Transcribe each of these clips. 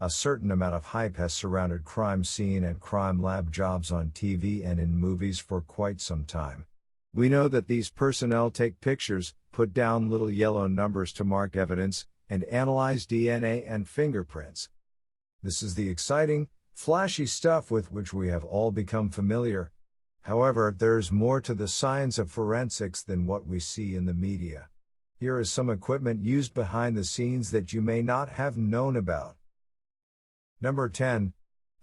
A certain amount of hype has surrounded crime scene and crime lab jobs on TV and in movies for quite some time. We know that these personnel take pictures, put down little yellow numbers to mark evidence, and analyze DNA and fingerprints. This is the exciting, flashy stuff with which we have all become familiar. However, there's more to the science of forensics than what we see in the media. Here is some equipment used behind the scenes that you may not have known about. Number 10.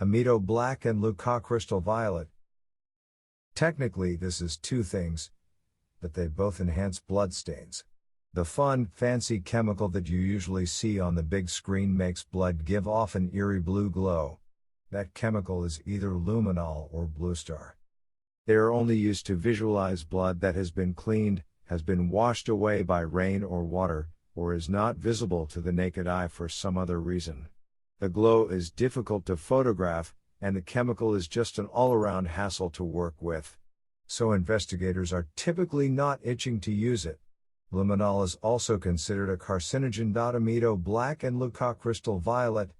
Amido black and leucocrystal violet. Technically this is two things, but they both enhance bloodstains. The fun, fancy chemical that you usually see on the big screen makes blood give off an eerie blue glow. That chemical is either luminol or blue star. They are only used to visualize blood that has been cleaned, has been washed away by rain or water, or is not visible to the naked eye for some other reason. The glow is difficult to photograph, and the chemical is just an all-around hassle to work with. So investigators are typically not itching to use it. Luminol is also considered a carcinogen. Amido black and leucocrystal violet,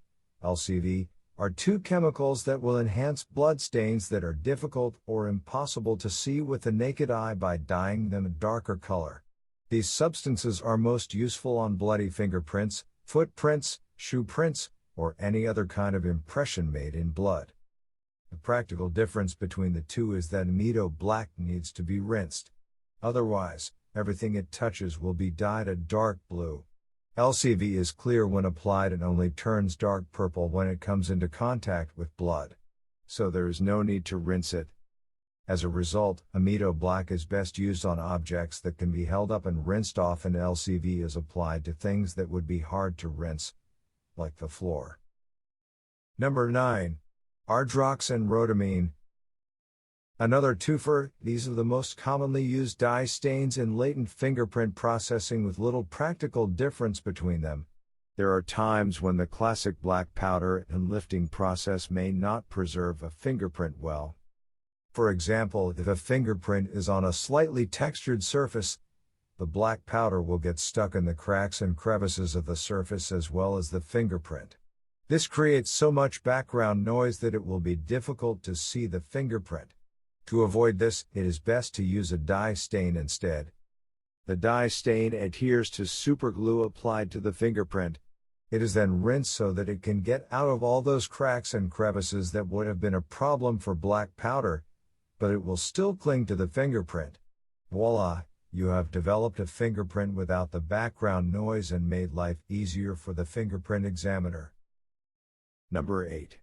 LCV, are two chemicals that will enhance blood stains that are difficult or impossible to see with the naked eye by dyeing them a darker color. These substances are most useful on bloody fingerprints, footprints, shoe prints, or any other kind of impression made in blood. The practical difference between the two is that amido black needs to be rinsed. Otherwise, everything it touches will be dyed a dark blue. LCV is clear when applied and only turns dark purple when it comes into contact with blood. So there is no need to rinse it. As a result, amido black is best used on objects that can be held up and rinsed off, and LCV is applied to things that would be hard to rinse, like the floor. Number 9. Ardrox and rhodamine. Another twofer. These are the most commonly used dye stains in latent fingerprint processing with little practical difference between them. There are times when the classic black powder and lifting process may not preserve a fingerprint well. For example, if a fingerprint is on a slightly textured surface, the black powder will get stuck in the cracks and crevices of the surface as well as the fingerprint. This creates so much background noise that it will be difficult to see the fingerprint. To avoid this, it is best to use a dye stain instead. The dye stain adheres to superglue applied to the fingerprint. It is then rinsed so that it can get out of all those cracks and crevices that would have been a problem for black powder, but it will still cling to the fingerprint. Voila, you have developed a fingerprint without the background noise and made life easier for the fingerprint examiner. Number 8.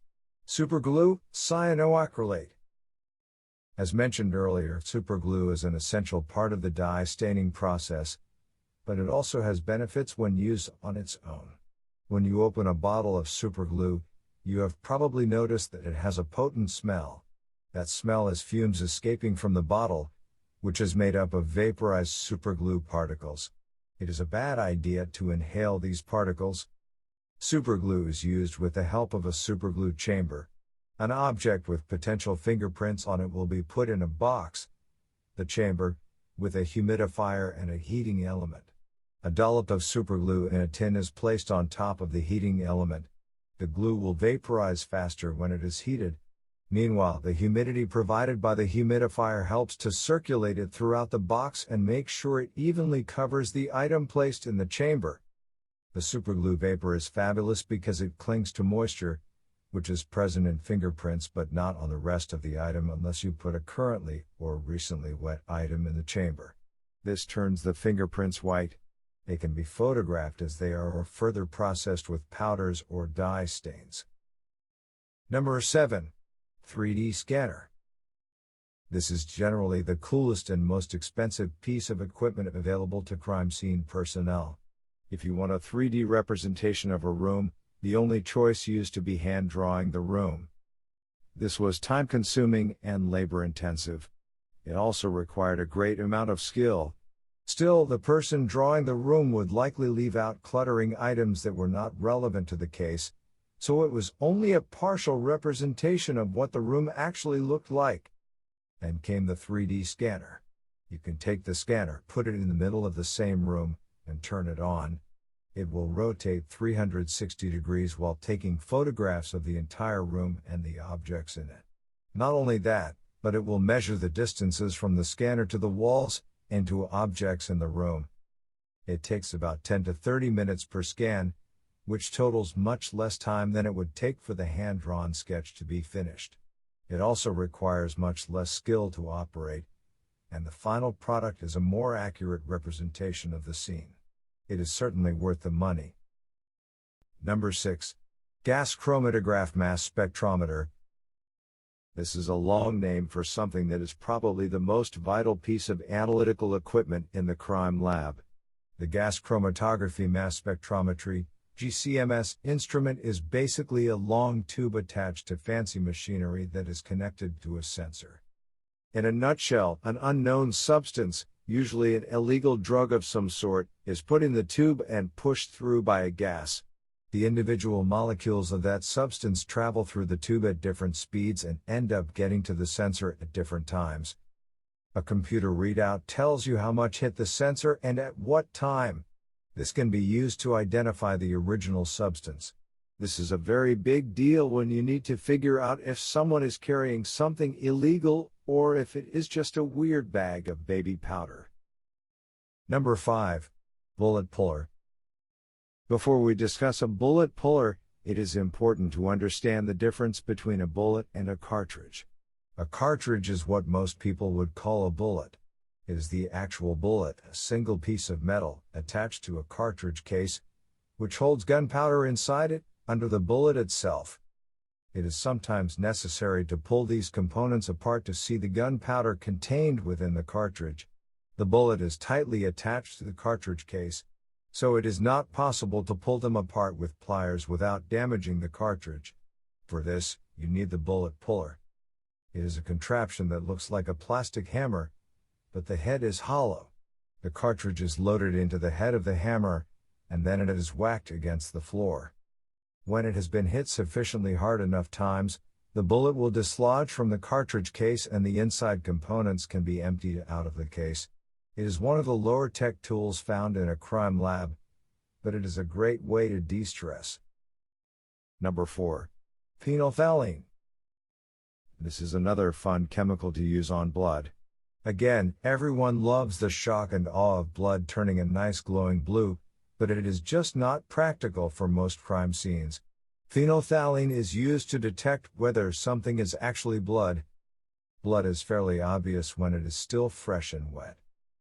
Superglue, cyanoacrylate. As mentioned earlier, superglue is an essential part of the dye staining process, but it also has benefits when used on its own. When you open a bottle of superglue, you have probably noticed that it has a potent smell. That smell is fumes escaping from the bottle, which is made up of vaporized superglue particles. It is a bad idea to inhale these particles. Superglue is used with the help of a superglue chamber. An object with potential fingerprints on it will be put in a box, the chamber, with a humidifier and a heating element. A dollop of superglue in a tin is placed on top of the heating element. The glue will vaporize faster when it is heated. Meanwhile, the humidity provided by the humidifier helps to circulate it throughout the box and make sure it evenly covers the item placed in the chamber. The superglue vapor is fabulous because it clings to moisture, which is present in fingerprints but not on the rest of the item unless you put a currently or recently wet item in the chamber. This turns the fingerprints white. They can be photographed as they are or further processed with powders or dye stains. Number 7. 3D scanner. This is generally the coolest and most expensive piece of equipment available to crime scene personnel. If you want a 3D representation of a room, the only choice used to be hand drawing the room. This was time-consuming and labor-intensive. It also required a great amount of skill. Still, the person drawing the room would likely leave out cluttering items that were not relevant to the case, so it was only a partial representation of what the room actually looked like. Then came the 3D scanner. You can take the scanner, put it in the middle of the same room, and turn it on. It will rotate 360 degrees while taking photographs of the entire room and the objects in it. Not only that, but it will measure the distances from the scanner to the walls and to objects in the room. It takes about 10 to 30 minutes per scan, which totals much less time than it would take for the hand-drawn sketch to be finished. It also requires much less skill to operate, and the final product is a more accurate representation of the scene. It is certainly worth the money. Number 6. Gas chromatograph mass spectrometer. This is a long name for something that is probably the most vital piece of analytical equipment in the crime lab. The gas chromatography mass spectrometry (GCMS) instrument is basically a long tube attached to fancy machinery that is connected to a sensor. In a nutshell, an unknown substance, usually an illegal drug of some sort, is put in the tube and pushed through by a gas. The individual molecules of that substance travel through the tube at different speeds and end up getting to the sensor at different times. A computer readout tells you how much hit the sensor and at what time. This can be used to identify the original substance. This is a very big deal when you need to figure out if someone is carrying something illegal or if it is just a weird bag of baby powder. Number 5. Bullet puller. Before we discuss a bullet puller, it is important to understand the difference between a bullet and a cartridge. A cartridge is what most people would call a bullet. It is the actual bullet, a single piece of metal, attached to a cartridge case, which holds gunpowder inside it, under the bullet itself. It is sometimes necessary to pull these components apart to see the gunpowder contained within the cartridge. The bullet is tightly attached to the cartridge case, so it is not possible to pull them apart with pliers without damaging the cartridge. For this, you need the bullet puller. It is a contraption that looks like a plastic hammer, but the head is hollow. The cartridge is loaded into the head of the hammer, and then it is whacked against the floor. When it has been hit sufficiently hard enough times, the bullet will dislodge from the cartridge case and the inside components can be emptied out of the case. It is one of the lower tech tools found in a crime lab, but it is a great way to de-stress. Number 4. Phenolphthalein. This is another fun chemical to use on blood. Again, everyone loves the shock and awe of blood turning a nice glowing blue, but it is just not practical for most crime scenes. Phenolphthalein is used to detect whether something is actually blood. Blood is fairly obvious when it is still fresh and wet.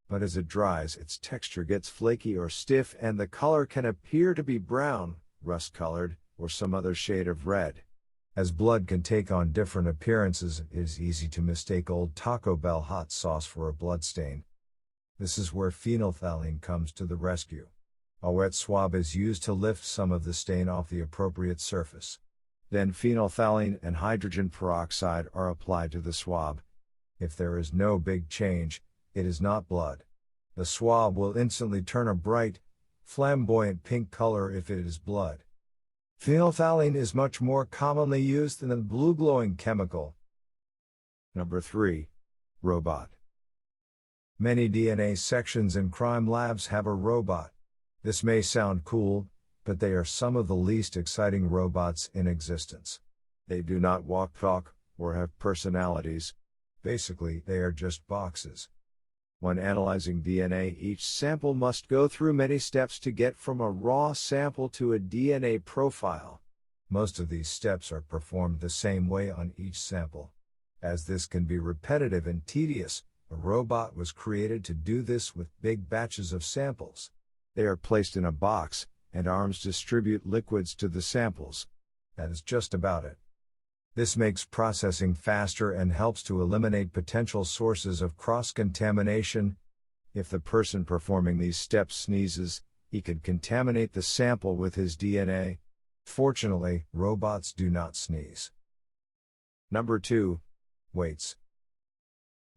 But as it dries, its texture gets flaky or stiff and the color can appear to be brown, rust-colored, or some other shade of red. As blood can take on different appearances, it is easy to mistake old Taco Bell hot sauce for a bloodstain. This is where phenolphthalein comes to the rescue. A wet swab is used to lift some of the stain off the appropriate surface. Then phenolphthalein and hydrogen peroxide are applied to the swab. If there is no big change, it is not blood. The swab will instantly turn a bright, flamboyant pink color if it is blood. Phenolphthalein is much more commonly used than the blue glowing chemical. Number 3. Robot. Many DNA sections in crime labs have a robot. This may sound cool, but they are some of the least exciting robots in existence. They do not walk, talk, or have personalities. Basically, they are just boxes. When analyzing DNA, each sample must go through many steps to get from a raw sample to a DNA profile. Most of these steps are performed the same way on each sample. As this can be repetitive and tedious, a robot was created to do this with big batches of samples. They are placed in a box, and arms distribute liquids to the samples. That is just about it. This makes processing faster and helps to eliminate potential sources of cross-contamination. If the person performing these steps sneezes, he could contaminate the sample with his DNA. Fortunately, robots do not sneeze. Number 2. Weights.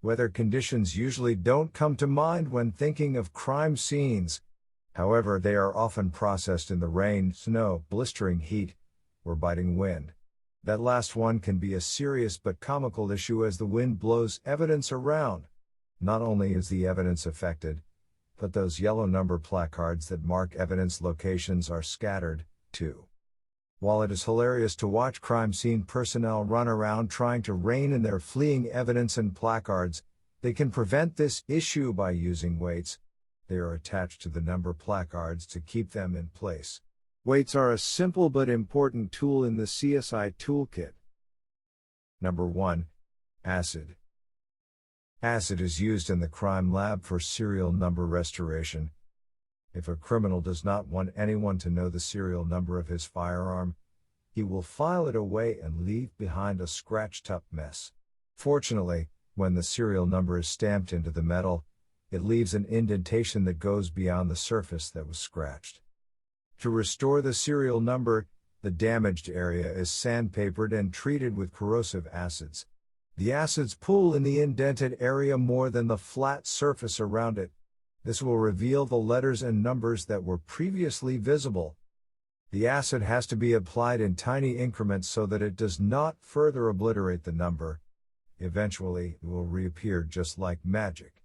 Weather conditions usually don't come to mind when thinking of crime scenes. However, they are often processed in the rain, snow, blistering heat, or biting wind. That last one can be a serious but comical issue as the wind blows evidence around. Not only is the evidence affected, but those yellow number placards that mark evidence locations are scattered, too. While it is hilarious to watch crime scene personnel run around trying to rein in their fleeing evidence and placards, they can prevent this issue by using weights. They are attached to the number placards to keep them in place. Weights are a simple but important tool in the CSI toolkit. Number 1. Acid. Acid is used in the crime lab for serial number restoration. If a criminal does not want anyone to know the serial number of his firearm, he will file it away and leave behind a scratched-up mess. Fortunately, when the serial number is stamped into the metal, it leaves an indentation that goes beyond the surface that was scratched. To restore the serial number, the damaged area is sandpapered and treated with corrosive acids. The acids pull in the indented area more than the flat surface around it. This will reveal the letters and numbers that were previously visible. The acid has to be applied in tiny increments so that it does not further obliterate the number. Eventually, it will reappear just like magic.